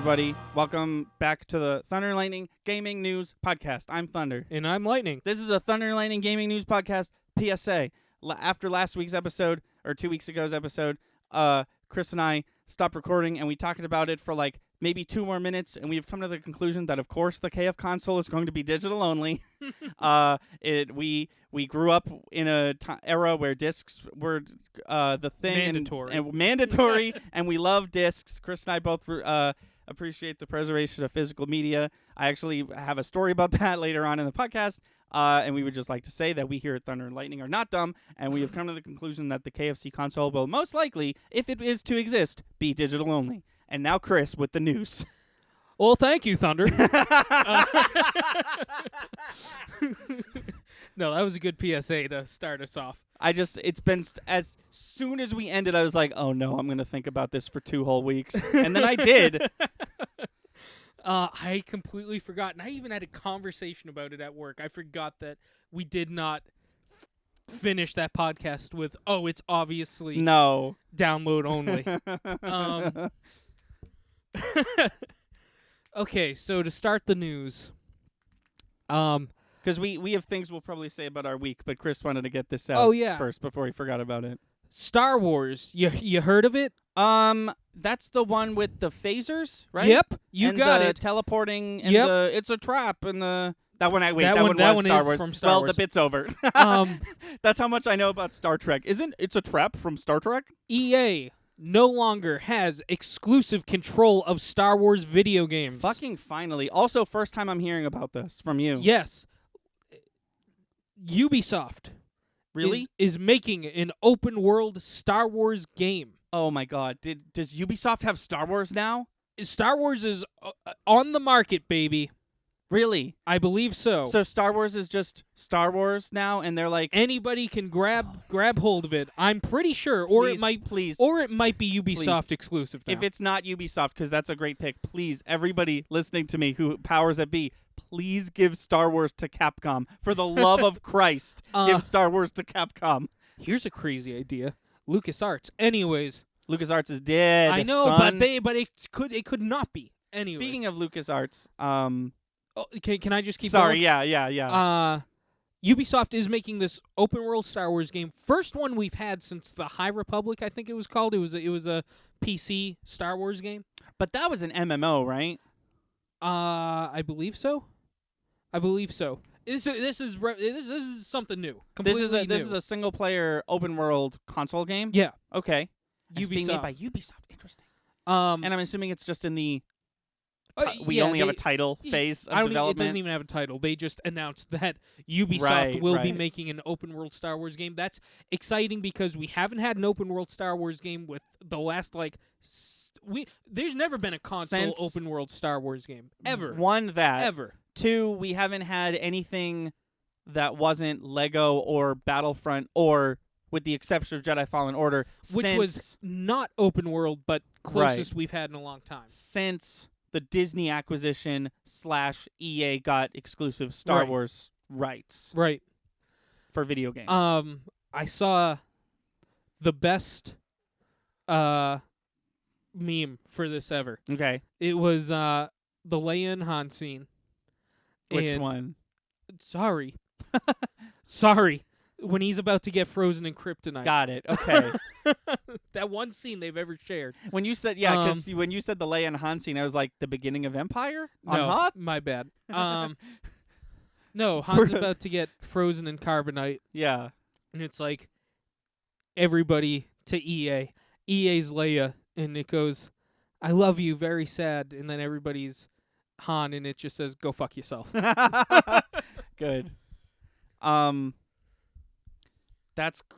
everybody. Welcome back to the Thunder and Lightning Gaming News Podcast. I'm Thunder. And I'm Lightning. This is a Thunder and Lightning Gaming News Podcast PSA. After last week's episode, or 2 weeks ago's episode, Chris and I stopped recording, and we talked about it for like maybe 2 more minutes, and we've come to the conclusion that, of course, the KF console is going to be digital only. We grew up in a era where discs were the thing. Mandatory. And mandatory, and we love discs. Chris and I both appreciate the preservation of physical media. I actually have a story about that later on in the podcast, and we would just like to say that we here at Thunder and Lightning are not dumb, and we have come to the conclusion that the KFC console will most likely, if it is to exist, be digital only. And now Chris with the news. Well, thank you, Thunder. No, that was a good PSA to start us off. It's been, as soon as we ended, I was like, oh no, I'm going to think about this for 2 whole weeks. And then I did. I completely forgot. And I even had a conversation about it at work. I forgot that we did not finish that podcast with, it's obviously no download only. Okay, so to start the news, because we have things we'll probably say about our week, but Chris wanted to get this out first before he forgot about it. Star Wars, you heard of it? That's the one with the phasers, right? Yep, you got the it. Teleporting and it's a trap and the that one. That one was Star is Wars. from Star Wars. The bit's over. That's how much I know about Star Trek. It's a trap from Star Trek? EA no longer has exclusive control of Star Wars video games. Fucking finally. Also, first time I'm hearing about this from you. Yes. Ubisoft really is making an open world Star Wars game. Oh my god. Does Ubisoft have Star Wars now? Star Wars is on the market, baby. Really? I believe so. So Star Wars is just Star Wars now, and they're like anybody can grab hold of it. I'm pretty sure, or it might be Ubisoft exclusive now. If it's not Ubisoft, because that's a great pick, please, everybody listening to me who powers that be, please give Star Wars to Capcom. For the love of Christ, give Star Wars to Capcom. Here's a crazy idea: LucasArts. Anyways, LucasArts is dead. I know, son. but it could not be. Anyways. Speaking of LucasArts, can I just keep Sorry, going? yeah. Ubisoft is making this open world Star Wars game. First one we've had since the High Republic, I think it was called. It was a PC Star Wars game. But that was an MMO, right? I believe so. This is something new. Completely new. This is a single player open world console game? Yeah. Okay. Ubisoft. It's being made by Ubisoft. Interesting. And I'm assuming it's just in the we only have a title phase of development. It doesn't even have a title. They just announced that Ubisoft will be making an open world Star Wars game. That's exciting because we haven't had an open world Star Wars game with the last there's never been a console open world Star Wars game ever. One, that ever. 2, we haven't had anything that wasn't Lego or Battlefront, or with the exception of Jedi Fallen Order, which was not open world but closest we've had in a long time. Since the Disney acquisition / EA got exclusive Star Wars rights. Right. For video games. I saw the best meme for this ever. Okay. It was the Leia and Han scene. Which one? Sorry. When he's about to get frozen in kryptonite. Got it. Okay. That one scene they've ever shared. When you said, because when you said the Leia and Han scene, I was like, the beginning of Empire? On Hoth? My bad. No, Han's about to get frozen in carbonite. Yeah. And it's like, everybody to EA. EA's Leia, and it goes, I love you, very sad. And then everybody's Han, and it just says, go fuck yourself. Good.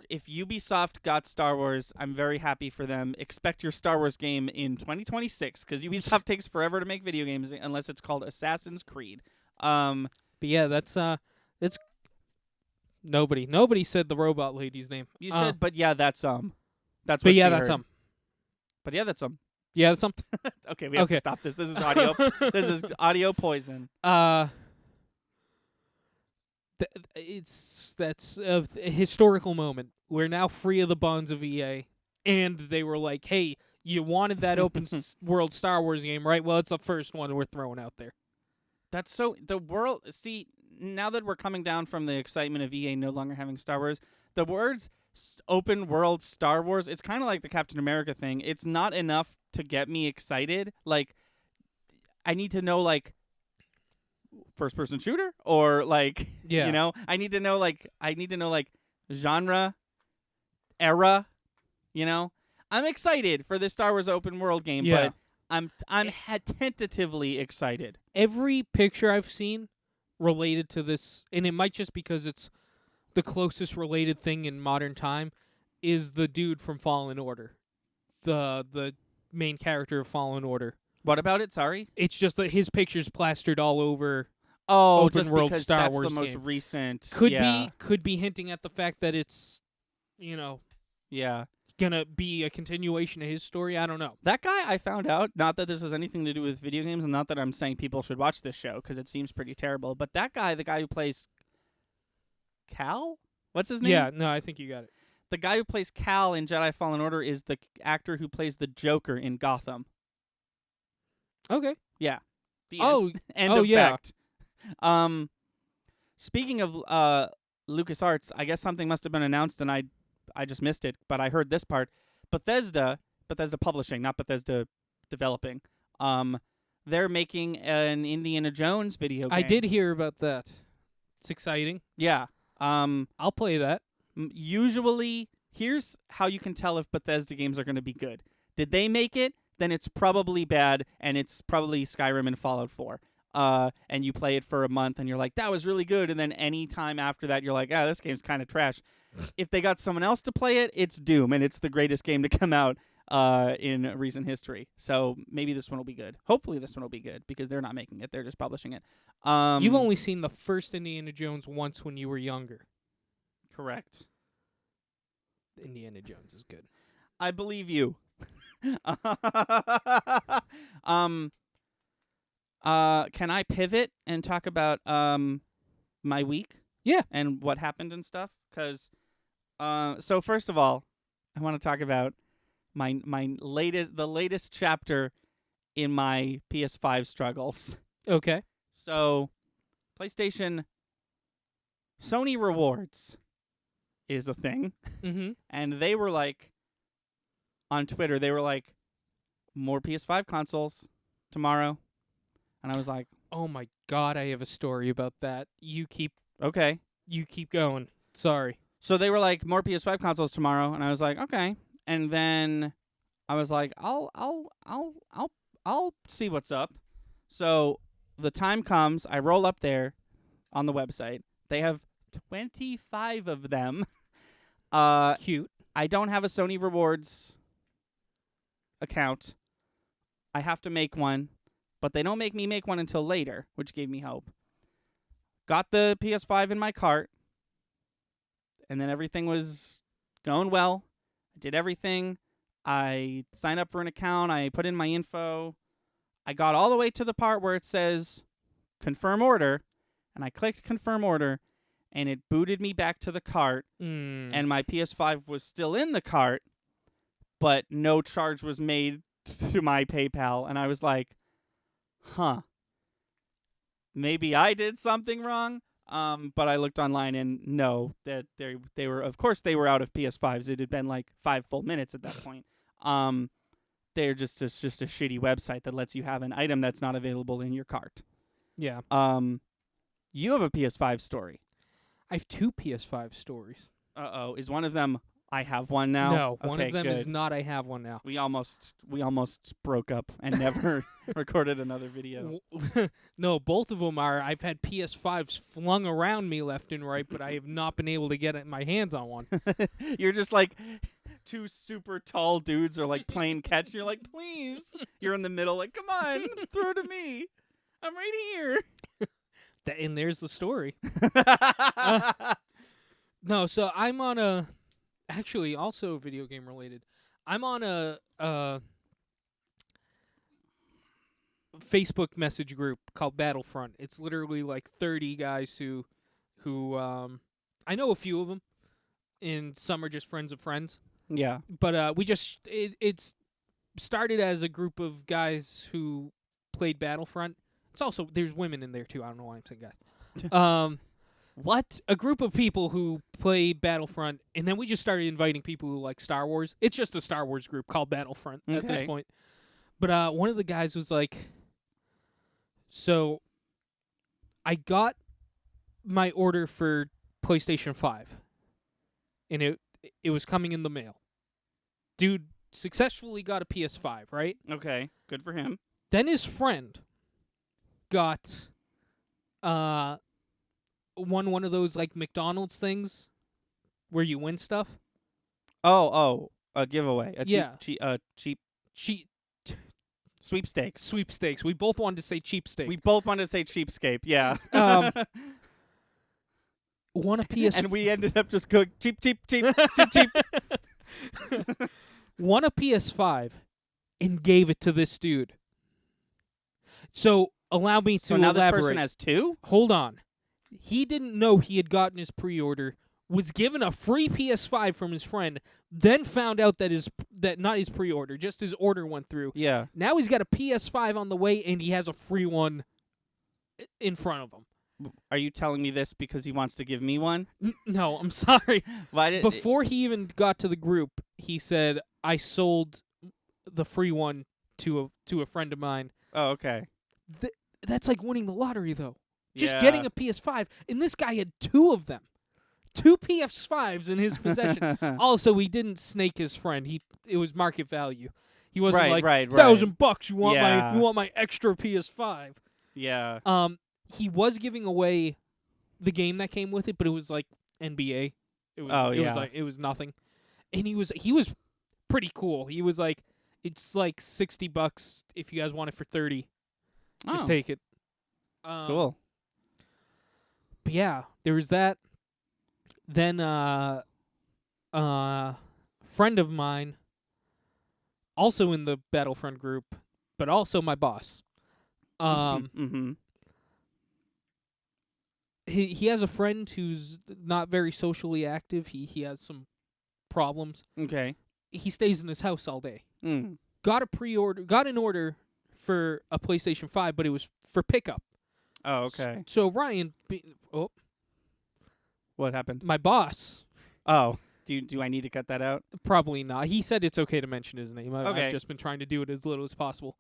If Ubisoft got Star Wars, I'm very happy for them. Expect your Star Wars game in 2026, because Ubisoft takes forever to make video games unless it's called Assassin's Creed. But yeah, that's nobody said the robot lady's name. You said, but yeah, that's That's what but yeah, she that's heard. But yeah, that's Yeah, that's Okay, we have to stop this. This is audio. This is audio poison. That's a historical moment. We're now free of the bonds of EA, and they were like, "Hey, You wanted that world Star Wars game, right? Well, it's the first one we're throwing out there. That's so the world. See, now that we're coming down from the excitement of EA no longer having Star Wars, the words open world Star Wars. It's kind of like the Captain America thing. It's not enough to get me excited. Like, I need to know like first person shooter or like I need to know like genre, era. I'm excited for this Star Wars open world game, but I'm tentatively excited. Every picture I've seen related to this, and it might just because it's the closest related thing in modern time, is the dude from Fallen Order, the main character of Fallen Order. What about it? Sorry, it's just that his picture's plastered all over. Oh, open just world because Star that's Wars the most game. recent. Could be hinting at the fact that it's, gonna be a continuation of his story. I don't know. That guy, I found out, not that this has anything to do with video games, and not that I'm saying people should watch this show because it seems pretty terrible. But that guy, the guy who plays Cal, what's his name? Yeah, no, I think you got it. The guy who plays Cal in Jedi Fallen Order is the actor who plays the Joker in Gotham. Okay. Yeah. End yeah. fact. Speaking of LucasArts, I guess something must have been announced and I just missed it, but I heard this part. Bethesda Publishing, not Bethesda Developing. They're making an Indiana Jones video game. I did hear about that. It's exciting. Yeah. I'll play that. Usually, here's how you can tell if Bethesda games are going to be good. Did they make it? Then it's probably bad, and it's probably Skyrim and Fallout 4. And you play it for a month, and you're like, that was really good. And then any time after that, you're like, this game's kind of trash. If they got someone else to play it, it's Doom, and it's the greatest game to come out in recent history. So maybe this one will be good. Hopefully this one will be good, because they're not making it. They're just publishing it. You've only seen the first Indiana Jones once when you were younger. Correct. Indiana Jones is good. I believe you. Can I pivot and talk about my week? Yeah. And what happened and stuff? Because so first of all, I want to talk about the latest chapter in my PS5 struggles. Okay. So PlayStation Sony Rewards is a thing. Mm-hmm. And they were like, on Twitter, they were like, more PS5 consoles tomorrow. And I was like, oh my God, I have a story about that. You keep going. Sorry. So they were like, more PS5 consoles tomorrow, and I was like, okay. And then I was like, I'll see what's up. So the time comes, I roll up there on the website. They have 25 of them. Cute. I don't have a Sony Rewards account. I have to make one, but they don't make me make one until later, which gave me hope. Got the PS5 in my cart, and then everything was going well. I did everything. I signed up for an account. I put in my info. I got all the way to the part where it says confirm order, and I clicked confirm order, and it booted me back to the cart, and my PS5 was still in the cart, but no charge was made to my PayPal, and I was like, maybe I did something wrong. But I looked online, and no, that they were, of course, they were out of PS5s. It had been like 5 full minutes at that point. They're just a shitty website that lets you have an item that's not available in your cart. Yeah. You have a PS5 story. I have 2 PS5 stories. Uh-oh. Is one of them I have one now? No, okay, one of them good. is not I have one now. We almost broke up and never recorded another video. No, both of them are. I've had PS5s flung around me left and right, but I have not been able to get my hands on one. You're just like 2 super tall dudes are like playing catch. You're like, please. You're in the middle like, come on, throw to me. I'm right here. And there's the story. No, so I'm on a... Actually, also video game related. I'm on a Facebook message group called Battlefront. It's literally like 30 guys who I know a few of them, and some are just friends of friends. Yeah. But we just it's started as a group of guys who played Battlefront. It's also there's women in there too. I don't know why I'm saying guys. What? A group of people who play Battlefront, and then we just started inviting people who like Star Wars. It's just a Star Wars group called Battlefront at this point. But one of the guys was like, so I got my order for PlayStation 5, and it was coming in the mail. Dude successfully got a PS5, right? Okay, good for him. Then his friend got one of those like McDonald's things where you win stuff. Oh, a giveaway. Cheap sweepstakes. Sweepstakes. We both wanted to say cheapstakes. We both wanted to say cheapscape. Yeah. Won a PS. And we ended up just going cheap. Won a PS5 and gave it to this dude. So allow me to now elaborate. This person has 2? Hold on. He didn't know he had gotten his pre-order, was given a free PS5 from his friend, then found out that not his pre-order, just his order went through. Yeah. Now he's got a PS5 on the way, and he has a free one in front of him. Are you telling me this because he wants to give me one? No, I'm sorry. Why Before he even got to the group, he said, I sold the free one to a friend of mine. Oh, okay. That's like winning the lottery, though. Just getting a PS5, and this guy had 2 of them. 2 PS5s in his possession. Also, he didn't snake his friend. It was market value. He wasn't like $1,000. You want my extra PS5? Yeah. He was giving away the game that came with it, but it was like NBA. It was nothing. And he was pretty cool. He was like, it's like $60 if you guys want it for $30. Just take it. Cool. But yeah, there was that. Then friend of mine, also in the Battlefront group, but also my boss. He has a friend who's not very socially active. He has some problems. Okay. He stays in his house all day. Mm. Got an order for a PlayStation 5, but it was for pickup. Oh, okay. So Ryan, what happened? my boss. Oh, do I need to cut that out? Probably not. He said it's okay to mention his name. Okay. I've just been trying to do it as little as possible.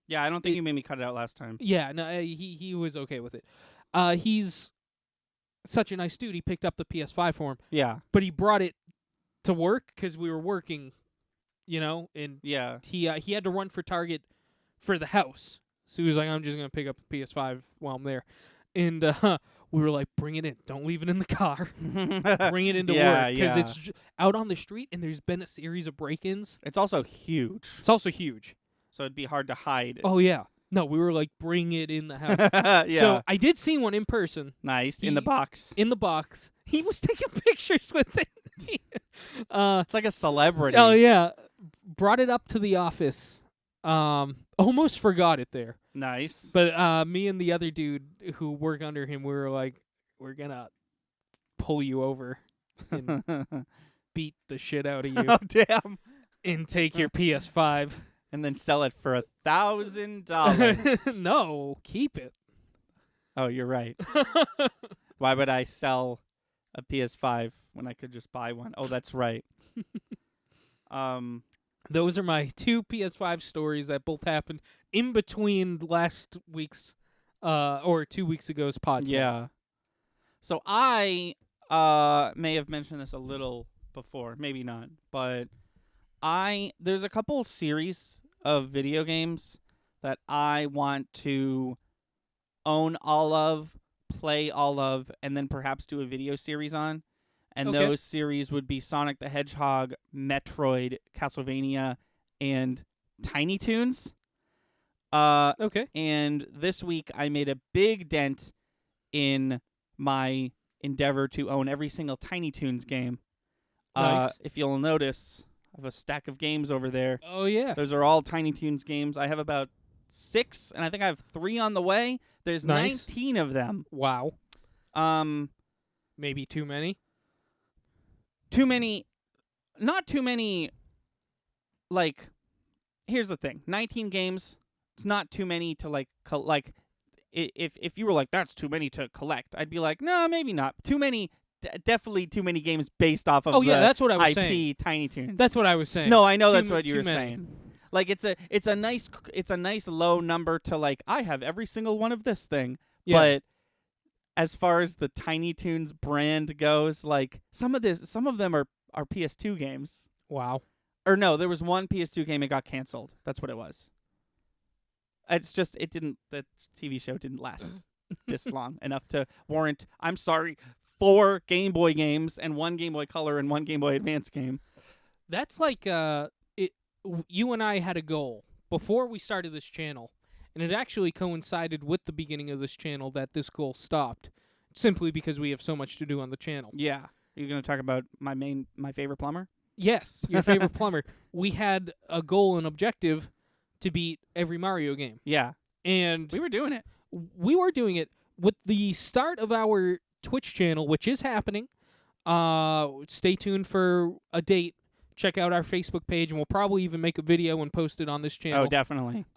Yeah, I don't think you made me cut it out last time. Yeah, no, he was okay with it. He's such a nice dude. He picked up the PS5 for him. Yeah. But he brought it to work because we were working, and yeah, he had to run for Target for the house. So he was like, I'm just going to pick up the PS5 while I'm there. And we were like, bring it in. Don't leave it in the car. Bring it into work. Because it's out on the street, and there's been a series of break-ins. It's also huge. So it'd be hard to hide. Oh, yeah. No, we were like, bring it in the house. Yeah. So I did see one in person. Nice. In the box. In the box. He was taking pictures with it. It's like a celebrity. Oh, yeah. Brought it up to the office. Almost forgot it there. Nice. But me and the other dude who work under him, we were like, we're going to pull you over and beat the shit out of you. Oh, damn. And take your PS5. And then sell it for $1,000. No, keep it. Oh, you're right. Why would I sell a PS5 when I could just buy one? Oh, that's right. Those are my 2 PS5 stories that both happened in between last week's or 2 weeks ago's podcast. Yeah. So I may have mentioned this a little before, maybe not, but there's a couple series of video games that I want to own all of, play all of, and then perhaps do a video series on. And those series would be Sonic the Hedgehog, Metroid, Castlevania, and Tiny Toons. Okay. And this week I made a big dent in my endeavor to own every single Tiny Toons game. Nice. If you'll notice, I have a stack of games over there. Oh, yeah. Those are all Tiny Toons games. I have about 6, and I think I have 3 on the way. There's 19 of them. Wow. Maybe too many? Too many. Not too many like, here's the thing: 19 games. It's not too many to like. If you were like, that's too many to collect, I'd be like, no, maybe not. Too many. Definitely too many games based off of Oh, yeah, the that's what I was IP saying. Tiny Toons. That's what I was saying. No, I know Too that's what you too were many. saying. Like it's a nice low number to like I have every single one of this thing. Yeah. But as far as the Tiny Toons brand goes, like some of them are PS2 games. Wow. Or no, there was one PS2 game that got canceled. That's what it was. It's just the TV show didn't last this long enough to warrant, I'm sorry, 4 Game Boy games and 1 Game Boy Color and 1 Game Boy Advance game. That's like you and I had a goal before we started this channel, and it actually coincided with the beginning of this channel that this goal stopped, simply because we have so much to do on the channel. Yeah. You're going to talk about my favorite plumber? Yes, your favorite plumber. We had a goal and objective to beat every Mario game. Yeah. And we were doing it. We were doing it with the start of our Twitch channel, which is happening. Stay tuned for a date. Check out our Facebook page, and we'll probably even make a video and post it on this channel. Oh, definitely.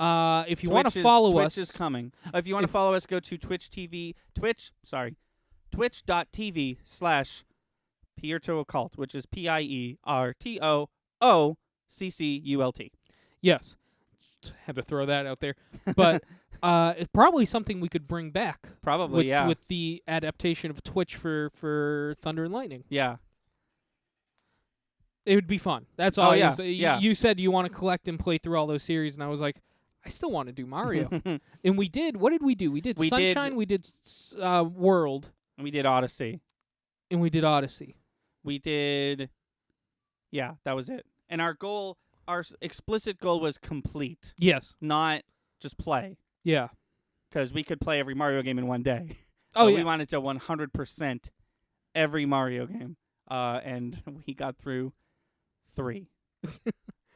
If you want to follow us, Twitch is coming. If you want to follow us, go to twitch.tv/PiertoOccult, which is PIERTOOCCULT. Yes, had to throw that out there, but it's probably something we could bring back. Probably, yeah. With the adaptation of Twitch for Thunder and Lightning. Yeah. It would be fun. That's all. Oh, yeah. You said you want to collect and play through all those series, and I was like, I still want to do Mario. And we did. What did we do? We did Sunshine. We did World. And we did Odyssey. And we did Odyssey. We did. Yeah, that was it. And our explicit goal was complete. Yes. Not just play. Yeah. Because we could play every Mario game in one day. Oh, yeah. We wanted to 100% every Mario game. And we got through 3.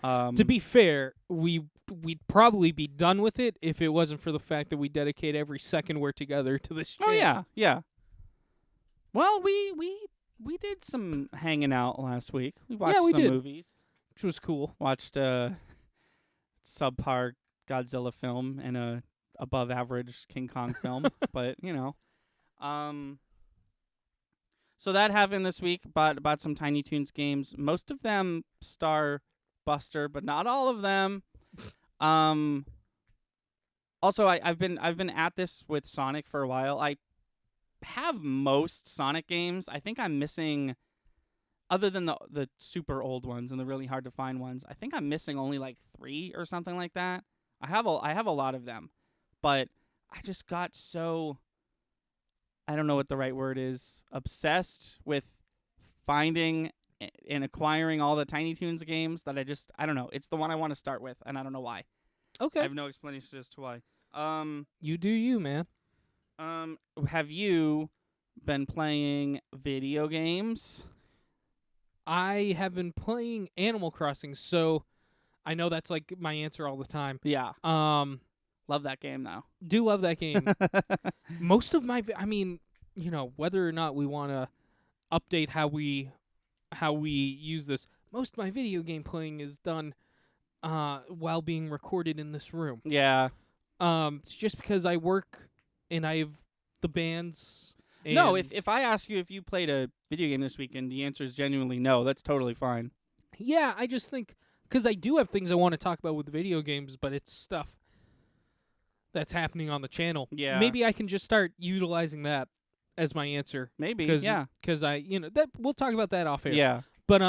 To be fair, we'd probably be done with it if it wasn't for the fact that we dedicate every second we're together to this channel. Oh, yeah, yeah. Well, we did some hanging out last week. We watched some movies. Which was cool. Watched a subpar Godzilla film and a above-average King Kong film. But, so that happened this week. Bought some Tiny Toons games. Most of them star Buster, but not all of them. Also, I've been at this with Sonic for a while. I have most Sonic games. I think I'm missing, other than the super old ones and the really hard to find ones, I think I'm missing only like 3 or something like that. I have a lot of them, but I just got so, I don't know what the right word is, obsessed with finding and acquiring all the Tiny Toons games that I don't know. It's the one I want to start with, and I don't know why. Okay. I have no explanation as to why. You do you, man. Have you been playing video games? I have been playing Animal Crossing, so I know that's like my answer all the time. Yeah. Love that game though. Do love that game. Most of my, whether or not we want to update how we use this, most of my video game playing is done while being recorded in this room. Yeah. Just because I work and I have the bands. And no, if I ask you if you played a video game this weekend, the answer is genuinely no. That's totally fine. Yeah, I just think, because I do have things I want to talk about with video games, but it's stuff that's happening on the channel. Yeah. Maybe I can just start utilizing that as my answer. Maybe, yeah. Because that we'll talk about that off air. Yeah. But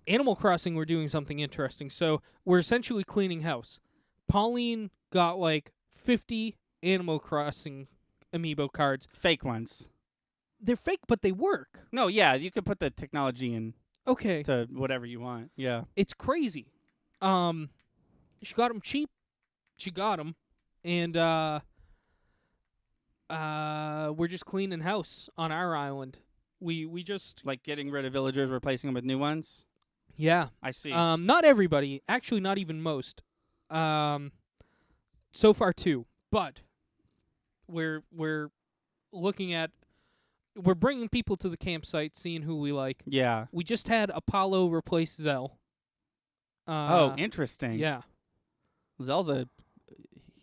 Animal Crossing, we're doing something interesting. So we're essentially cleaning house. Pauline got like 50 Animal Crossing amiibo cards. Fake ones. They're fake, but they work. No, yeah, you could put the technology in. Okay. To whatever you want. Yeah. It's crazy. She got them cheap. She got them, and we're just cleaning house on our island. We just like getting rid of villagers, replacing them with new ones. Yeah, I see. Not everybody, actually, not even most. So far 2, but we're looking at. We're bringing people to the campsite, seeing who we like. Yeah. We just had Apollo replace Zell. Oh, interesting. Yeah. Zell's a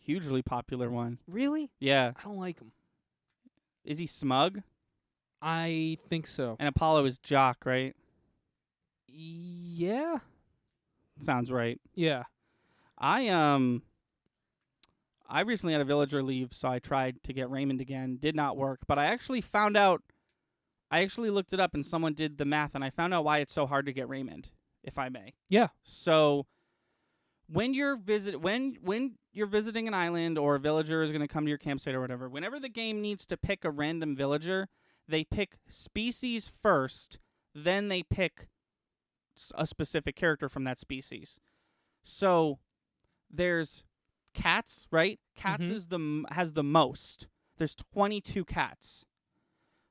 hugely popular one. Really? Yeah. I don't like him. Is he smug? I think so. And Apollo is jock, right? Yeah. Sounds right. Yeah. I recently had a villager leave, so I tried to get Raymond again. Did not work, but I actually found out. I actually looked it up, and someone did the math, and I found out why it's so hard to get Raymond, if I may. Yeah. So, when you're visiting an island, or a villager is going to come to your campsite or whatever, whenever the game needs to pick a random villager, they pick species first, then they pick a specific character from that species. So, there's cats, right? Cats has the most. There's 22 cats.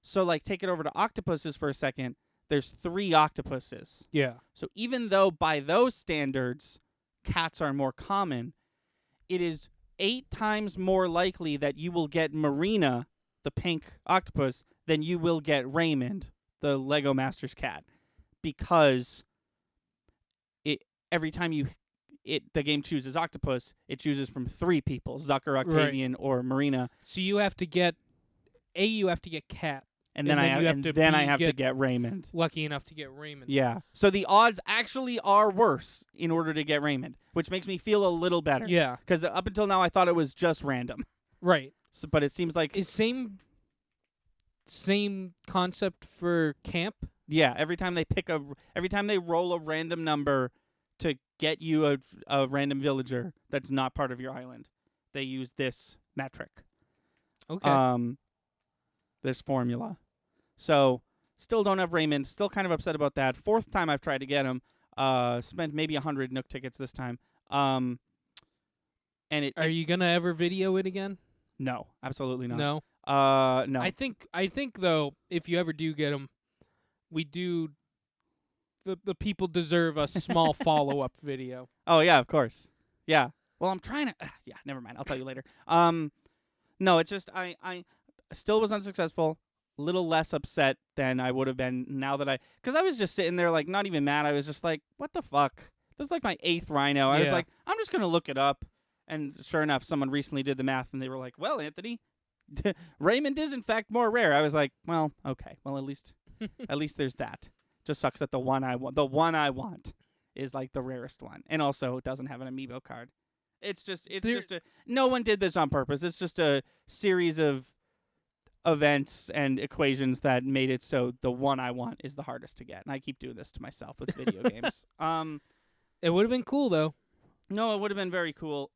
So, like, take it over to octopuses for a second. There's 3 octopuses. Yeah. So even though by those standards, cats are more common, it is 8 times more likely that you will get Marina, the pink octopus, than you will get Raymond, the Lego Masters cat, because every time the game chooses octopus, it chooses from 3 people: Zucker, Octavian, or Marina. So you have to get cat. And then I have to get Raymond. Lucky enough to get Raymond. Yeah. So the odds actually are worse in order to get Raymond, which makes me feel a little better. Yeah. Because up until now I thought it was just random. Right. So, but it seems like is same concept for camp. Yeah. Every time they roll a random number to get you a random villager that's not part of your island, they use this metric. Okay. This formula. So, still don't have Raymond. Still kind of upset about that. 4th time I've tried to get him. Spent maybe 100 Nook tickets this time. And are you gonna ever video it again? No, absolutely not. No. No. I think though, if you ever do get him, we do. The people deserve a small follow-up video. Oh yeah, of course. Yeah. Well, I'm trying to. Yeah, never mind. I'll tell you later. No, it's just I still was unsuccessful. A little less upset than I would have been now that because I was just sitting there like not even mad. I was just like, what the fuck? This is like my 8th rhino. I was like, I'm just gonna look it up, and sure enough, someone recently did the math, and they were like, well, Anthony, Raymond is in fact more rare. I was like, well, okay, well at least there's that. Just sucks that the one I want is like the rarest one, and also it doesn't have an amiibo card. It's just no one did this on purpose. It's just a series of events and equations that made it so the one I want is the hardest to get. And I keep doing this to myself with video games. It would have been cool though. No, it would have been very cool.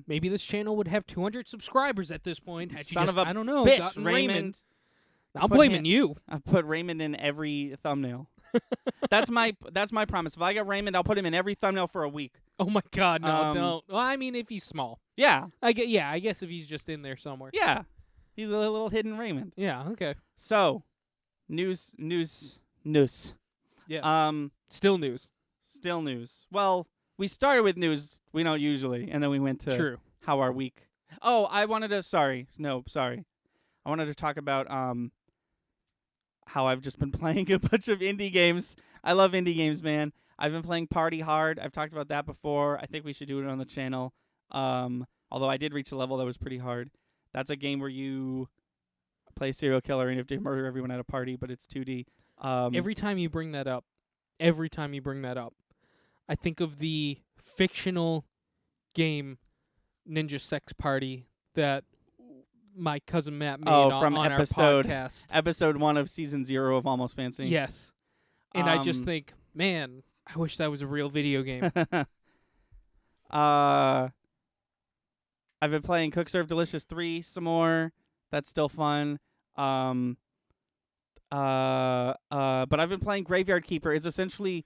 Maybe this channel would have 200 subscribers at this point. Had son you of a I don't know, bitch, gotten Raymond. I'm blaming you. I put Raymond in every thumbnail. That's my promise. If I get Raymond, I'll put him in every thumbnail for a week. Oh my God, no, don't. Well, I mean, if he's small. Yeah. I guess if he's just in there somewhere. Yeah. He's a little hidden Raymond. Yeah, okay. So, news. Yeah. Still news. Well, we started with news. We don't usually, and then we went to how our week. Oh, I wanted to. Sorry. I wanted to talk about how I've just been playing a bunch of indie games. I love indie games, man. I've been playing Party Hard. I've talked about that before. I think we should do it on the channel. Although I did reach a level that was pretty hard. That's a game where you play a serial killer and you have to murder everyone at a party, but it's 2D. Every time you bring that up, I think of the fictional game Ninja Sex Party that my cousin Matt made from on episode, our podcast. Episode 1 of Season 0 of Almost Fancy. Yes. And I just think, man, I wish that was a real video game. I've been playing Cook Serve Delicious 3 some more. That's still fun. But I've been playing Graveyard Keeper. It's essentially,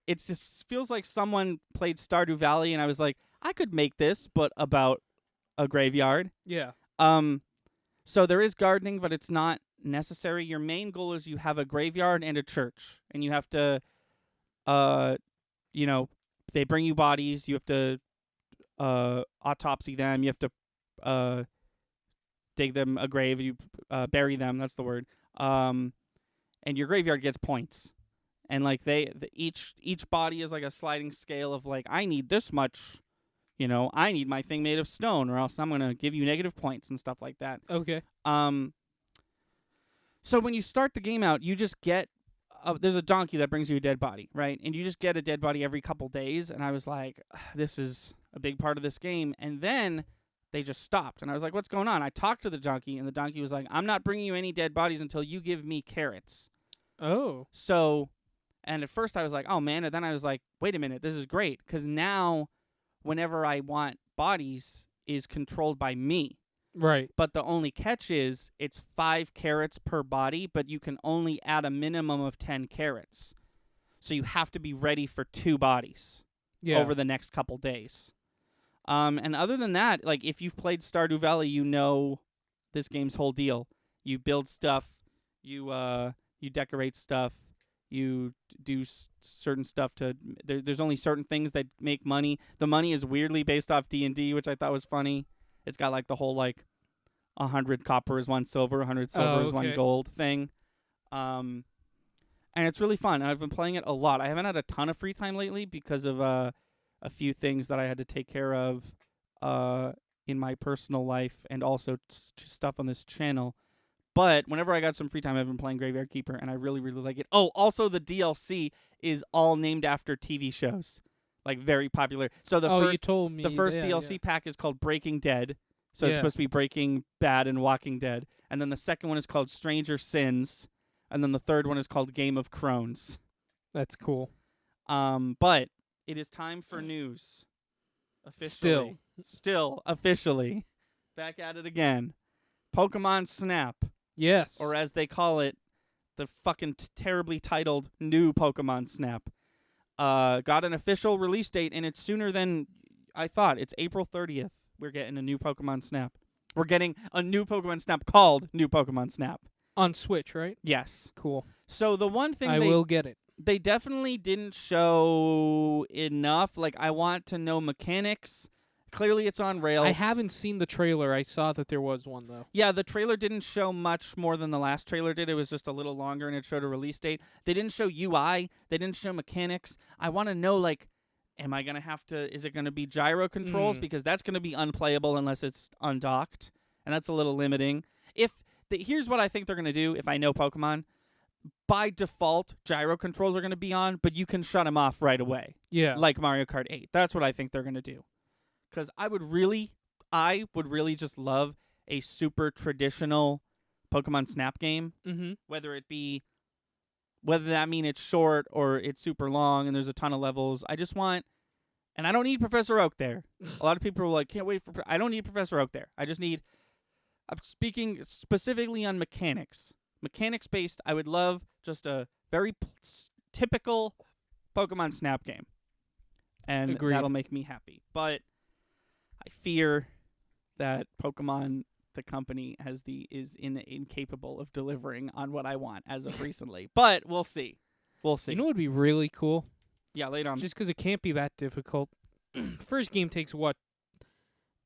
it just feels like someone played Stardew Valley, and I was like, I could make this, but about a graveyard. Yeah. So there is gardening, but it's not necessary. Your main goal is you have a graveyard and a church, and you have to, they bring you bodies. You have to autopsy them. You have to dig them a grave. You bury them. That's the word. And your graveyard gets points. and like each body is like a sliding scale of like, I need this much, I need my thing made of stone, or else I'm gonna give you negative points and stuff like that. Okay. So when you start the game out, you just get there's a donkey that brings you a dead body, right? And you just get a dead body every couple days. And I was like, this is a big part of this game. And then they just stopped, and I was like, what's going on? I talked to the donkey, and the donkey was like, I'm not bringing you any dead bodies until you give me carrots. Oh. So, and at first I was like, oh man, and then I was like, wait a minute, this is great, because now whenever I want bodies is controlled by me. Right. But the only catch is it's 5 carrots per body, but you can only add a minimum of 10 carrots. So you have to be ready for 2 bodies over the next couple days. And other than that, like if you've played Stardew Valley, you know this game's whole deal. You build stuff, you decorate stuff, you do certain stuff to. There's only certain things that make money. The money is weirdly based off D&D, which I thought was funny. It's got like the whole like 100 copper is 1 silver, 100 silver is 1 gold thing. And it's really fun. I've been playing it a lot. I haven't had a ton of free time lately because of a few things that I had to take care of in my personal life, and also stuff on this channel. But whenever I got some free time, I've been playing Graveyard Keeper, and I really, really like it. Oh, also the DLC is all named after TV shows. Like, very popular. So you told me. The first DLC pack is called Breaking Dead. So it's supposed to be Breaking Bad and Walking Dead. And then the second one is called Stranger Sins. And then the third one is called Game of Thrones. That's cool. But it is time for news. Officially. Still officially. Back at it again. Pokemon Snap. Yes. Or as they call it, the fucking terribly titled new Pokemon Snap. Got an official release date, and it's sooner than I thought. It's April 30th. We're getting a new Pokemon Snap. We're getting a new Pokemon Snap called New Pokemon Snap. On Switch, right? Yes. Cool. So the one thing I will get it. They definitely didn't show enough. Like, I want to know mechanics. Clearly it's on rails. I haven't seen the trailer. I saw that there was one, though. Yeah, the trailer didn't show much more than the last trailer did. It was just a little longer, and it showed a release date. They didn't show UI. They didn't show mechanics. I want to know, like, am I going to have to... Is it going to be gyro controls? Because that's going to be unplayable unless it's undocked, and that's a little limiting. Here's what I think they're going to do if I know Pokemon. By default, gyro controls are going to be on, but you can shut them off right away. Yeah. Like Mario Kart 8. That's what I think they're going to do. Because I would really just love a super traditional Pokemon Snap game. Mm-hmm. Whether that mean it's short or it's super long and there's a ton of levels. I just want, and I don't need Professor Oak there. A lot of people are like, can't wait for, I don't need Professor Oak there. I just need, I'm speaking specifically on mechanics. Mechanics based, I would love just a very typical Pokemon Snap game. And Agreed. That'll make me happy. But I fear that Pokemon, the company, is incapable of delivering on what I want as of recently. But we'll see. We'll see. You know what would be really cool? Yeah, later on. Just because it can't be that difficult. First game takes, what,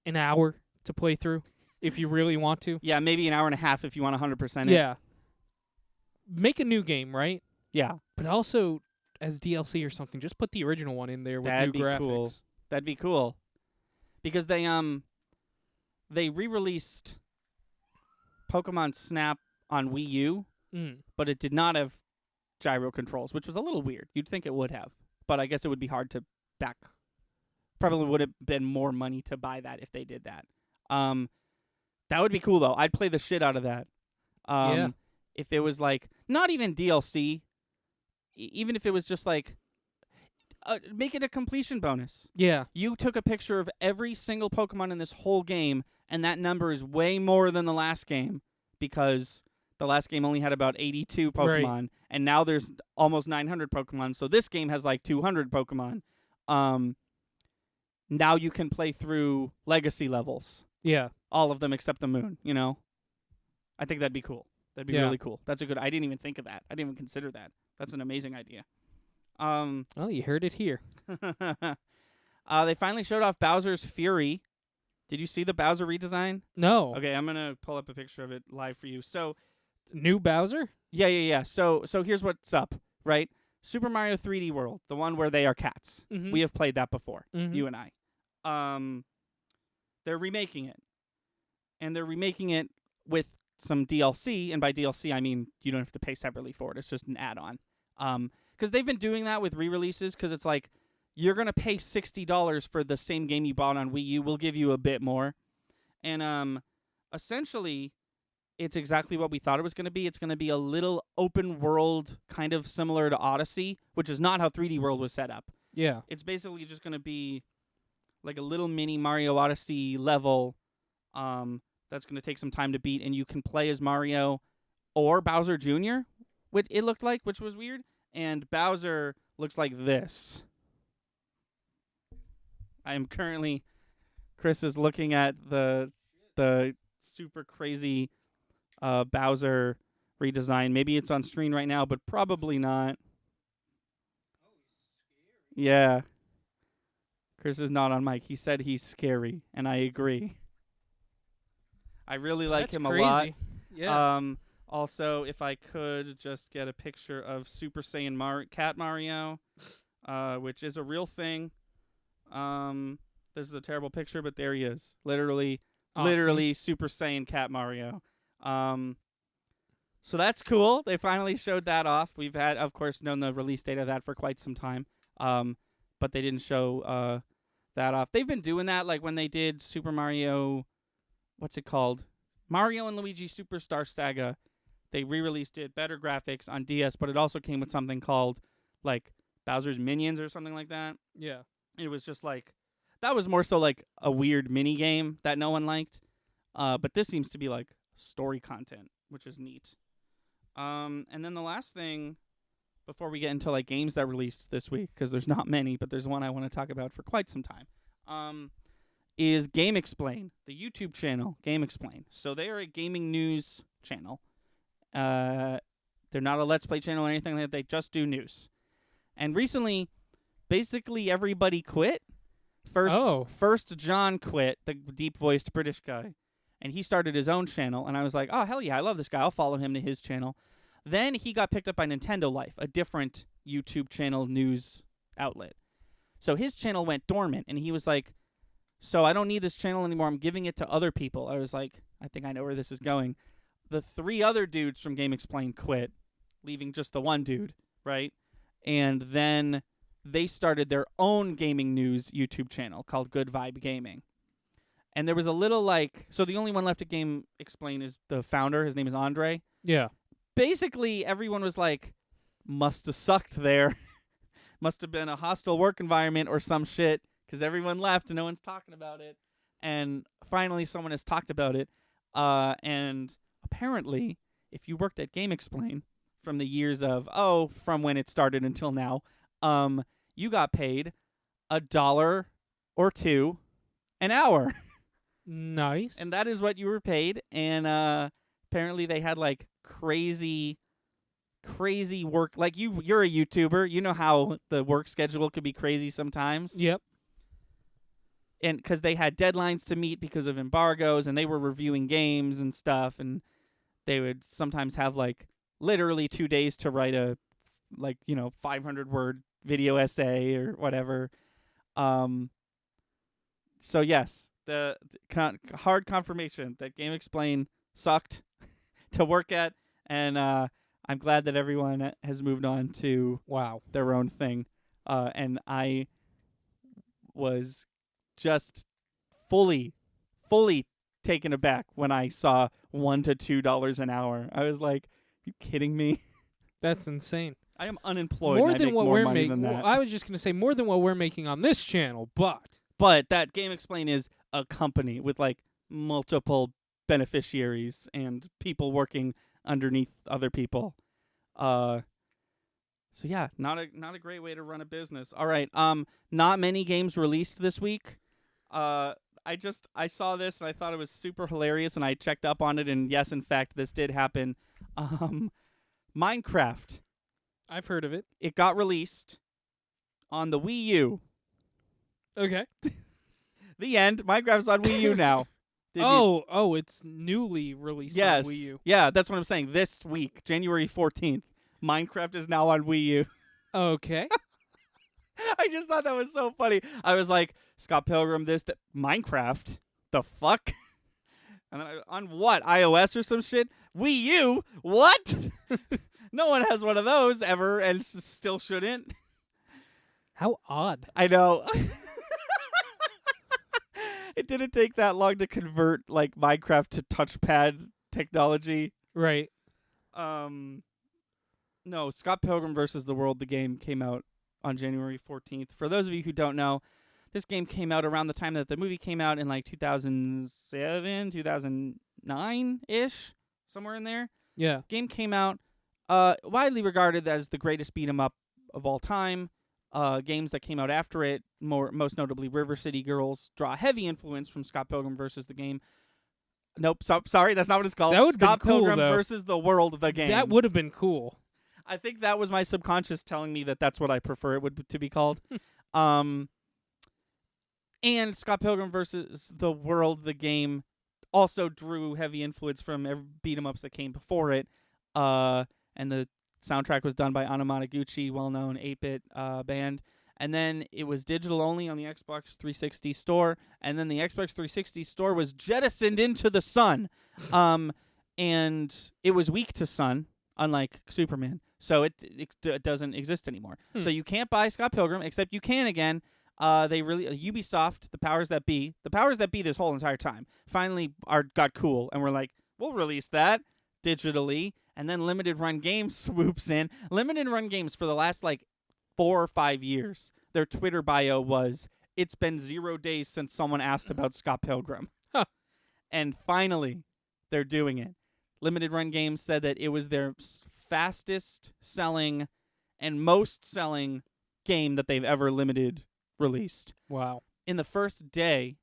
an hour to play through, if you really want to? Yeah, maybe an hour and a half if you want 100% it. Yeah. Make a new game, right? Yeah. But also, as DLC or something, just put the original one in there with That'd new be graphics. Cool. That'd be cool. Because they re-released Pokemon Snap on Wii U, but it did not have gyro controls, which was a little weird. You'd think it would have, but I guess it would be hard to back. Probably would have been more money to buy that if they did that. That would be cool, though. I'd play the shit out of that. Yeah. If it was, like, not even DLC, even if it was just, like, make it a completion bonus. Yeah. You took a picture of every single Pokemon in this whole game, and that number is way more than the last game, because the last game only had about 82 Pokemon, right. And now there's almost 900 Pokemon, so this game has, like, 200 Pokemon. Now you can play through legacy levels. Yeah. All of them except the moon, you know? I think that'd be cool. That'd be really cool. That's a good... I didn't even think of that. I didn't even consider that. That's an amazing idea. Oh, you heard it here. They finally showed off Bowser's Fury. Did you see the Bowser redesign? No. Okay, I'm going to pull up a picture of it live for you. So, new Bowser? Yeah. So here's what's up, right? Super Mario 3D World, the one where they are cats. Mm-hmm. We have played that before, Mm-hmm. you and I. They're remaking it. And they're remaking it with some DLC, and by DLC I mean you don't have to pay separately for it. It's just an add-on. Because they've been doing that with re-releases, because it's like, you're going to pay $60 for the same game you bought on Wii U. We'll give you a bit more. And essentially, it's exactly what we thought it was going to be. It's going to be a little open world, kind of similar to Odyssey, which is not how 3D World was set up. Yeah. It's basically just going to be like a little mini Mario Odyssey level that's going to take some time to beat, and you can play as Mario or Bowser Jr., which it looked like, which was weird. And Bowser looks like this. I am currently... Chris is looking at the super crazy Bowser redesign. Maybe it's on screen right now, but probably not. Yeah. Chris is not on mic. He said he's scary, and I agree. I really like him crazy. a lot. Yeah. Also, if I could just get a picture of Super Saiyan Cat Mario, which is a real thing. This is a terrible picture, but there he is. Literally Super Saiyan Cat Mario. So that's cool. They finally showed that off. We've had, of course, known the release date of that for quite some time. But they didn't show that off. They've been doing that, like when they did Super Mario, what's it called? Mario and Luigi Superstar Saga. They re-released it, better graphics on DS, but it also came with something called, like, Bowser's Minions or something like that. Yeah. It was just like, that was more so like a weird mini game that no one liked. But this seems to be like story content, which is neat. And then the last thing, before we get into like games that released this week, because there's not many, but there's one I want to talk about for quite some time, is Game Explain, the YouTube channel Game Explain. So they are a gaming news channel. They're not a Let's Play channel or anything like that. They just do news. And recently, basically everybody quit. First John quit, the deep-voiced British guy, and he started his own channel, and I was like, oh, hell yeah, I love this guy. I'll follow him to his channel. Then he got picked up by Nintendo Life, a different YouTube channel news outlet. So his channel went dormant, and he was like, so I don't need this channel anymore. I'm giving it to other people. I was like, I think I know where this is going. The 3 other dudes from Game Explain quit, leaving just the one dude, right? And then they started their own gaming news YouTube channel called Good Vibe Gaming. And there was a little like... So the only one left at Game Explain is the founder. His name is Andre. Yeah. Basically, everyone was like, must have sucked there. Must have been a hostile work environment or some shit, because everyone left and no one's talking about it. And finally, someone has talked about it. And apparently, if you worked at Game Explain from the years of, from when it started until now, you got paid $1 or $2 an hour. Nice. And that is what you were paid. And apparently they had like crazy work. Like you're a YouTuber. You know how the work schedule could be crazy sometimes. Yep. And because they had deadlines to meet because of embargoes, and they were reviewing games and stuff, and they would sometimes have like literally 2 days to write a 500-word video essay or whatever. So yes, the hard confirmation that Game Explain sucked to work at, and I'm glad that everyone has moved on to their own thing. And I was just fully taken aback when I saw $1 to $2 an hour. I was like, "You kidding me?" That's insane. I am unemployed. More and I than make what more we're money making. than that. I was just gonna say more than what we're making on this channel, But that Game Explain is a company with like multiple beneficiaries and people working underneath other people. So yeah, not a great way to run a business. All right. Not many games released this week. I saw this and I thought it was super hilarious, and I checked up on it, and yes, in fact, this did happen. Minecraft. I've heard of it. It got released on the Wii U. Okay. The end. Minecraft's on Wii U now. It's newly released on Wii U. Yeah, that's what I'm saying. This week, January 14th, Minecraft is now on Wii U. Okay. I just thought that was so funny. I was like, Scott Pilgrim, Minecraft, the fuck? And then on what? iOS or some shit? Wii U? What? No one has one of those ever, and still shouldn't. How odd. I know. It didn't take that long to convert like Minecraft to touchpad technology. Right. No, Scott Pilgrim versus the World, the game came out on January 14th. For those of you who don't know, this game came out around the time that the movie came out in like 2007, 2009-ish, somewhere in there. Yeah. Game came out widely regarded as the greatest beat 'em up of all time. Games that came out after it, most notably River City Girls, draw heavy influence from Scott Pilgrim versus the game. Nope, sorry, that's not what it's called. That would've been Scott cool, Pilgrim though. versus the World, the game. That would have been cool. I think that was my subconscious telling me that that's what I prefer it to be called. And Scott Pilgrim versus the World, the game, also drew heavy influence from beat 'em ups that came before it. And the soundtrack was done by Anamanaguchi, well-known 8-bit band. And then it was digital only on the Xbox 360 store. And then the Xbox 360 store was jettisoned into the sun. And it was weak to sun, unlike Superman. So it doesn't exist anymore. So you can't buy Scott Pilgrim, except you can again. Ubisoft, the powers that be this whole entire time, finally got cool and were like, we'll release that digitally. And then Limited Run Games swoops in. Limited Run Games for the last 4 or 5 years, their Twitter bio was, it's been 0 days since someone asked about Scott Pilgrim. Huh. And finally, they're doing it. Limited Run Games said that it was their fastest selling and most selling game that they've ever limited released. Wow. In the first day,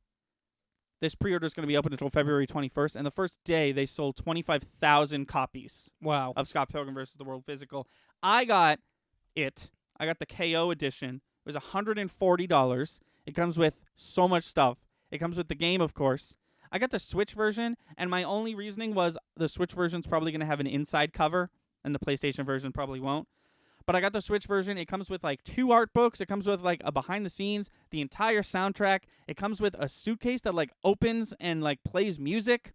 this pre-order is going to be open until February 21st, and the first day they sold 25,000 copies Wow. of Scott Pilgrim vs. the World physical. I got it. I got the KO edition. It was $140. It comes with so much stuff. It comes with the game, of course. I got the Switch version, and my only reasoning was the Switch version's probably going to have an inside cover, and the PlayStation version probably won't. But I got the Switch version. It comes with 2 art books. It comes with a behind the scenes, the entire soundtrack. It comes with a suitcase that opens and plays music.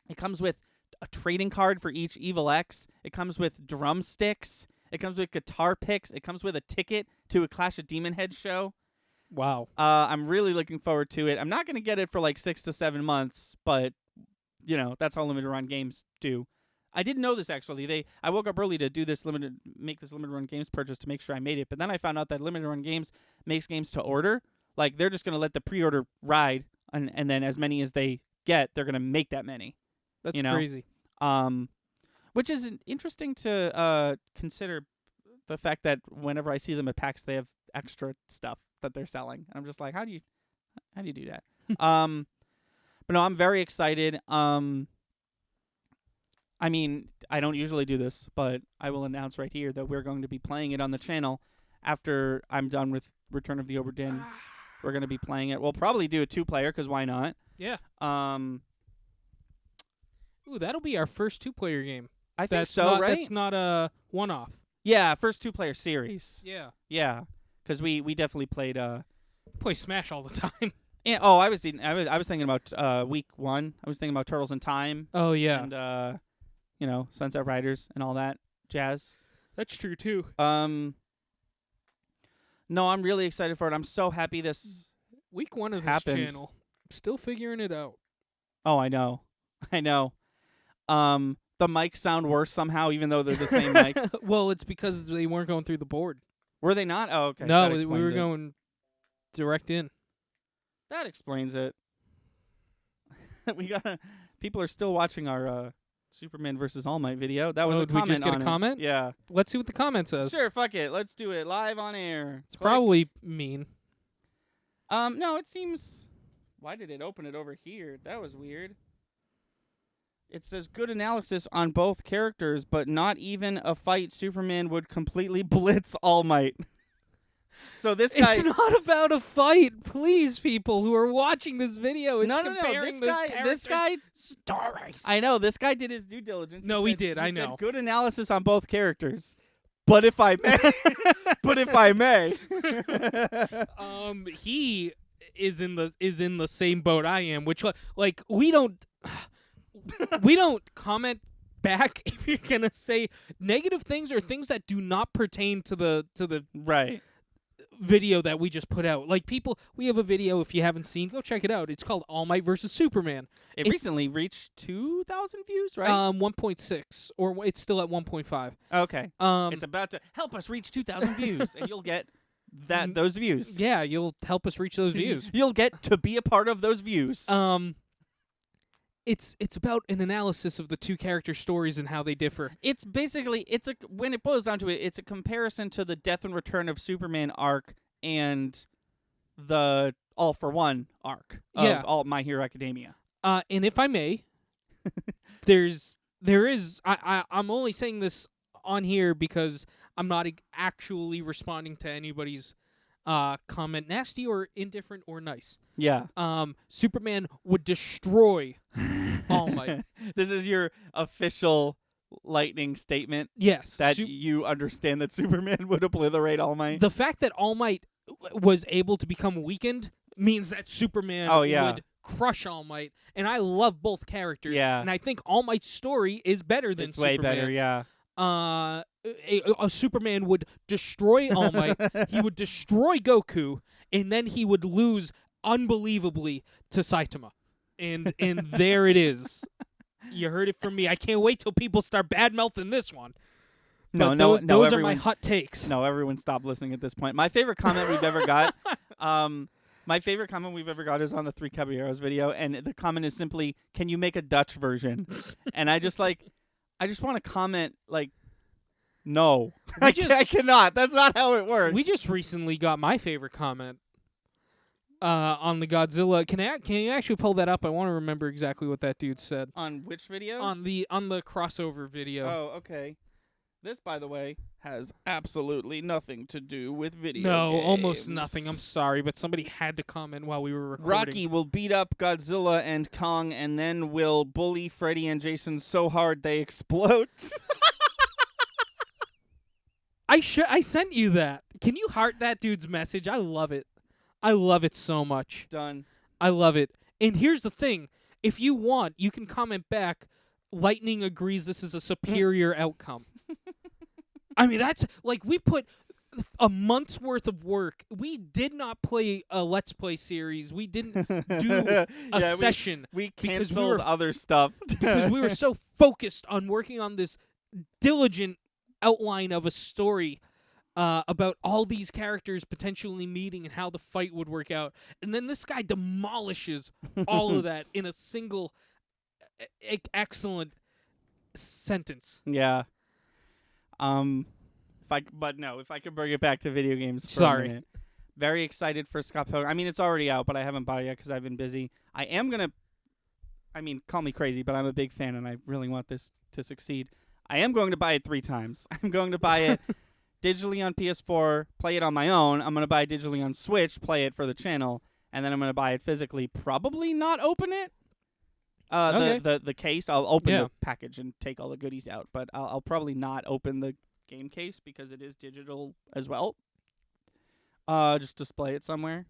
It comes with a trading card for each Evil X. It comes with drumsticks. It comes with guitar picks. It comes with a ticket to a Clash of Demon Head show. Wow. I'm really looking forward to it. I'm not going to get it for 6 to 7 months, but that's how Limited Run Games do. I didn't know this actually. I woke up early to make this Limited Run Games purchase to make sure I made it. But then I found out that Limited Run Games makes games to order. They're just going to let the pre-order ride, and then as many as they get, they're going to make that many. That's crazy. Which is interesting to consider the fact that whenever I see them at PAX, they have extra stuff that they're selling. And I'm just like, how do you do that? But no, I'm very excited. I mean, I don't usually do this, but I will announce right here that we're going to be playing it on the channel after I'm done with Return of the Obra Dinn. We're going to be playing it. We'll probably do a 2-player, because why not? Yeah. Ooh, that'll be our first 2-player game. I think so, right? That's not a one-off. Yeah, first 2-player series. Yeah. Yeah, because we definitely played... Play Smash all the time. Yeah, I was thinking about week 1. I was thinking about Turtles in Time. Oh, yeah. And, Sunset Riders and all that jazz. That's true, too. No, I'm really excited for it. I'm so happy this Week 1 of happened. this channel. Still figuring it out. Oh, I know. The mics sound worse somehow, even though they're the same mics. Well, it's because they weren't going through the board. Were they not? Oh, okay. No, That we explains were it. going direct in. That explains it. People are still watching our Superman versus All Might video. That was a did we comment just get on a it. comment? Yeah. Let's see what the comment says. Sure, fuck it. Let's do it live on air. It's probably mean. No, it seems... Why did it open it over here? That was weird. It says, good analysis on both characters, but not even a fight Superman would completely blitz All Might. So this guy... It's not about a fight. Please, people who are watching this video, it's No. comparing This guy... stories. I know, this guy did his due diligence. No, he did, I know. Said, good analysis on both characters, But if I may, but if I may, he is in the same boat I am, which like we don't comment back if you're gonna say negative things or things that do not pertain to the right. video that we just put out. Like we have a video, if you haven't seen, go check it out. It's called All Might versus Superman. It recently reached 2,000 views, right? 1.6, or it's still at 1.5. Okay. It's about to help us reach 2,000 views, and you'll get those views. Yeah, you'll help us reach those views. You'll get to be a part of those views. It's about an analysis of the two character stories and how they differ. It's basically when it boils down to it, it's a comparison to the Death and Return of Superman arc and the All for One arc of all My Hero Academia. And if I may, there is I'm only saying this on here because I'm not actually responding to anybody's comment, nasty or indifferent or nice. Yeah. Superman would destroy All Might. This is your official lightning statement? Yes. That you understand that Superman would obliterate All Might? The fact that All Might was able to become weakened means that Superman would crush All Might. And I love both characters. Yeah. And I think All Might's story is better than Superman's. It's way better, yeah. A Superman would destroy All Might. He would destroy Goku, and then he would lose unbelievably to Saitama. And there it is. You heard it from me. I can't wait till people start bad-mouthing this one. Those are my hot takes. No, everyone stop listening at this point. My favorite comment we've ever got is on the Three Caballeros video, and the comment is simply, "Can you make a Dutch version?" And I just want to comment like, no, I cannot. That's not how it works. We just recently got my favorite comment on the Godzilla. Can you actually pull that up? I want to remember exactly what that dude said. On which video? On the crossover video. Oh, okay. This, by the way, has absolutely nothing to do with video games. Almost nothing. I'm sorry, but somebody had to comment while we were recording. Rocky will beat up Godzilla and Kong, and then will bully Freddy and Jason so hard they explode. I sent you that. Can you heart that dude's message? I love it. I love it so much. Done. I love it. And here's the thing. If you want, you can comment back, Lightning agrees this is a superior outcome. I mean, that's like we put a month's worth of work. We did not play a Let's Play series. We didn't do a session. We canceled other stuff. because we were so focused on working on this diligent outline of a story about all these characters potentially meeting and how the fight would work out. And then this guy demolishes all of that in a single excellent sentence. Yeah. If I could bring it back to video games for a minute. Very excited for Scott Pilgrim. I mean, it's already out, but I haven't bought it yet because I've been busy. I am going to, call me crazy, but I'm a big fan and I really want this to succeed. I am going to buy it 3 times. I'm going to buy it digitally on PS4, play it on my own. I'm going to buy it digitally on Switch, play it for the channel, and then I'm going to buy it physically. Probably not open it. Okay. The case, I'll open the package and take all the goodies out, but I'll probably not open the game case because it is digital as well. Just display it somewhere.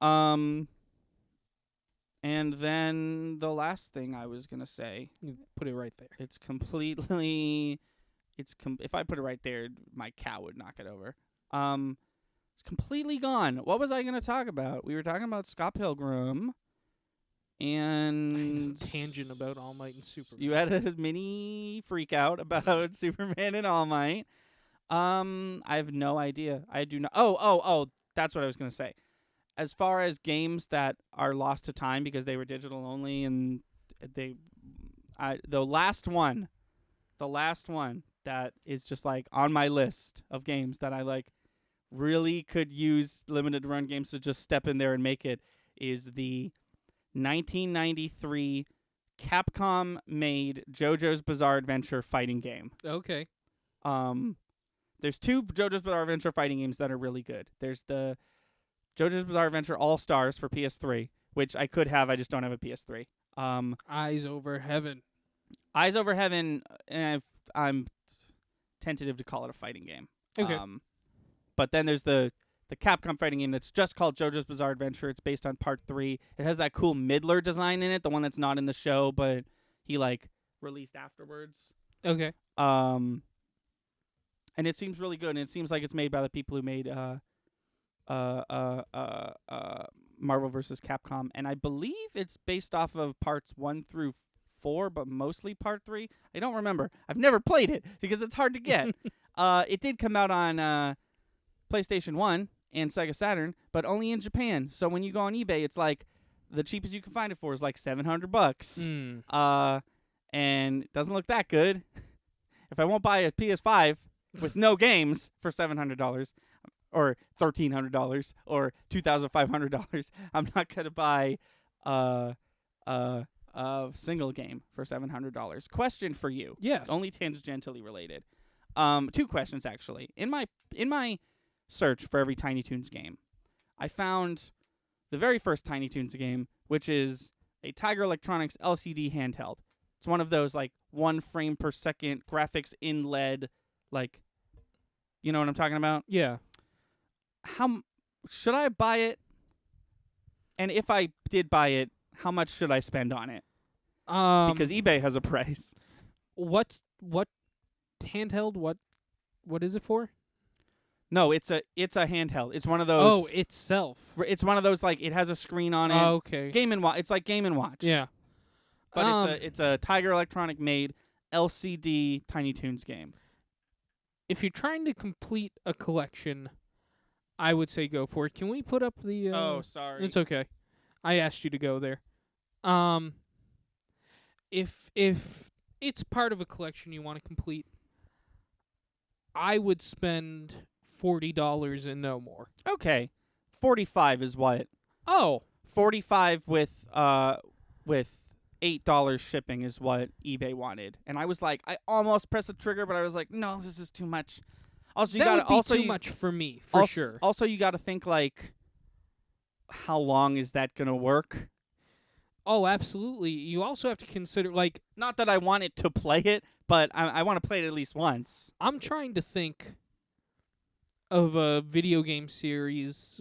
And then the last thing I was gonna say, Put it right there. it's completely, if I put it right there, my cat would knock it over. It's completely gone. What was I gonna talk about? We were talking about Scott Pilgrim. And tangent about All Might and Superman. You had a mini freak out about Superman and All Might. I have no idea. I do not. Oh, that's what I was going to say. As far as games that are lost to time because they were digital only and the last one that is just like on my list of games that I like really could use limited run games to just step in there and make it is the 1993 Capcom-made JoJo's Bizarre Adventure fighting game. Okay. There's 2 JoJo's Bizarre Adventure fighting games that are really good. There's the JoJo's Bizarre Adventure All-Stars for PS3, which I could have, I just don't have a PS3. Eyes Over Heaven. Eyes Over Heaven, tentative to call it a fighting game. Okay. But then there's the Capcom fighting game that's just called JoJo's Bizarre Adventure. It's based on Part 3. It has that cool Midler design in it, the one that's not in the show, but he released afterwards. Okay. And it seems really good, and it seems like it's made by the people who made Marvel vs. Capcom, and I believe it's based off of parts 1 through 4, but mostly part 3. I don't remember. I've never played it because it's hard to get. It did come out on PlayStation 1 and Sega Saturn, but only in Japan. So when you go on eBay, it's like the cheapest you can find it for is like $700. And it doesn't look that good. If I won't buy a PS5 with no games for $700 or $1,300 or $2,500, I'm not gonna buy a single game for $700. Question for you. Yes. Only tangentially related. 2 questions actually. In my search for every Tiny Toons game, I found the very first Tiny Toons game, which is a Tiger Electronics LCD handheld. It's one of those 1 frame per second graphics in LED, you know what I'm talking about? Yeah. How should I buy it? And if I did buy it, how much should I spend on it? Because eBay has a price. What handheld? What is it for? No, it's a handheld. It's one of those. Oh, itself. It's one of those it has a screen on it. Oh, okay. Game and Watch. It's like Game and Watch. Yeah. But it's a Tiger Electronic made LCD Tiny Toons game. If you're trying to complete a collection, I would say go for it. Can we put up the? Oh, sorry. It's okay. I asked you to go there. If it's part of a collection you want to complete, I would spend $40 and no more. Okay, 45 is what. Oh, 45 with $8 shipping is what eBay wanted, and I was like, I almost pressed the trigger, but I was like, no, this is too much. Also, you that got would be too much for me, for sure. Also, you got to think how long is that gonna work? Oh, absolutely. You also have to consider not that I want it to play it, but I want to play it at least once. I'm trying to think of a video game series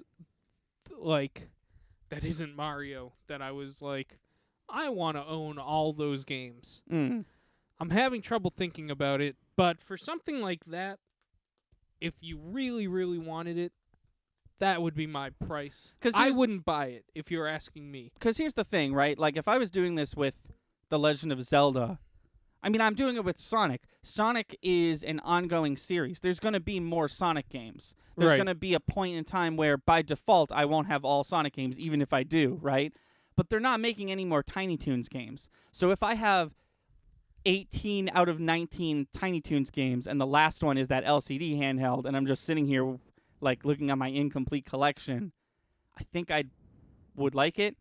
that isn't Mario that I was I want to own all those games. Mm. I'm having trouble thinking about it, but for something like that, if you really, really wanted it, that would be my price. Because I wouldn't buy it if you're asking me. Because here's the thing, right? If I was doing this with The Legend of Zelda, I mean, I'm doing it with Sonic. Sonic is an ongoing series. There's going to be more Sonic games. There's going to be a point in time where, by default, I won't have all Sonic games, even if I do, right? But they're not making any more Tiny Toons games. So if I have 18 out of 19 Tiny Toons games, and the last one is that LCD handheld, and I'm just sitting here, looking at my incomplete collection, I think I would like it.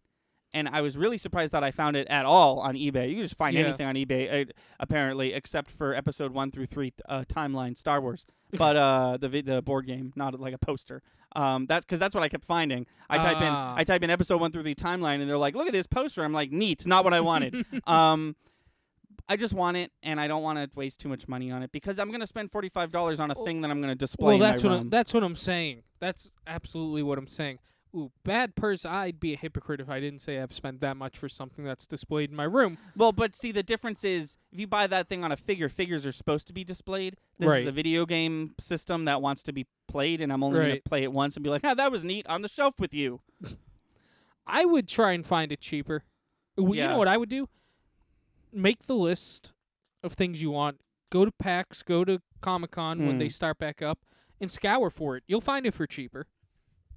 And I was really surprised that I found it at all on eBay. You can just find anything on eBay, apparently, except for episode 1 through 3 timeline Star Wars. But the board game, not a poster. Because that's what I kept finding. I type in episode 1 through 3 timeline, and they're like, "Look at this poster." I'm like, "Neat, not what I wanted." I just want it, and I don't want to waste too much money on it because I'm going to spend $45 on a thing that I'm going to display. Well, that's what I'm saying. That's absolutely what I'm saying. Ooh, bad person. I'd be a hypocrite if I didn't say I've spent that much for something that's displayed in my room. Well, but see, the difference is if you buy that thing on a figure, figures are supposed to be displayed. This is a video game system that wants to be played, and I'm only going to play it once and be like, that was neat, on the shelf with you. I would try and find it cheaper. You know what I would do? Make the list of things you want. Go to PAX, go to Comic-Con when they start back up, and scour for it. You'll find it for cheaper.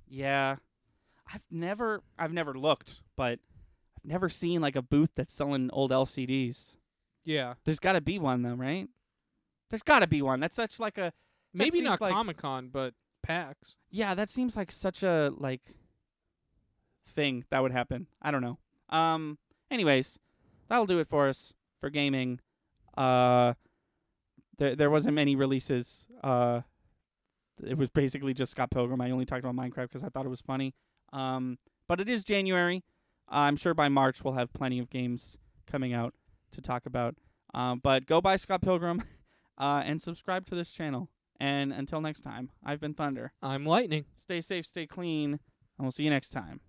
Yeah. I've never looked, but I've never seen a booth that's selling old LCDs. Yeah. There's got to be one though, right? There's got to be one. That's such a maybe not Comic-Con, but PAX. Yeah, that seems like such a thing that would happen. I don't know. Anyways, that'll do it for us for gaming. There wasn't many releases. It was basically just Scott Pilgrim. I only talked about Minecraft because I thought it was funny. But it is January. I'm sure by March we'll have plenty of games coming out to talk about. But go buy Scott Pilgrim. and subscribe to this channel. And until next time, I've been Thunder. I'm Lightning. Stay safe, stay clean, and we'll see you next time.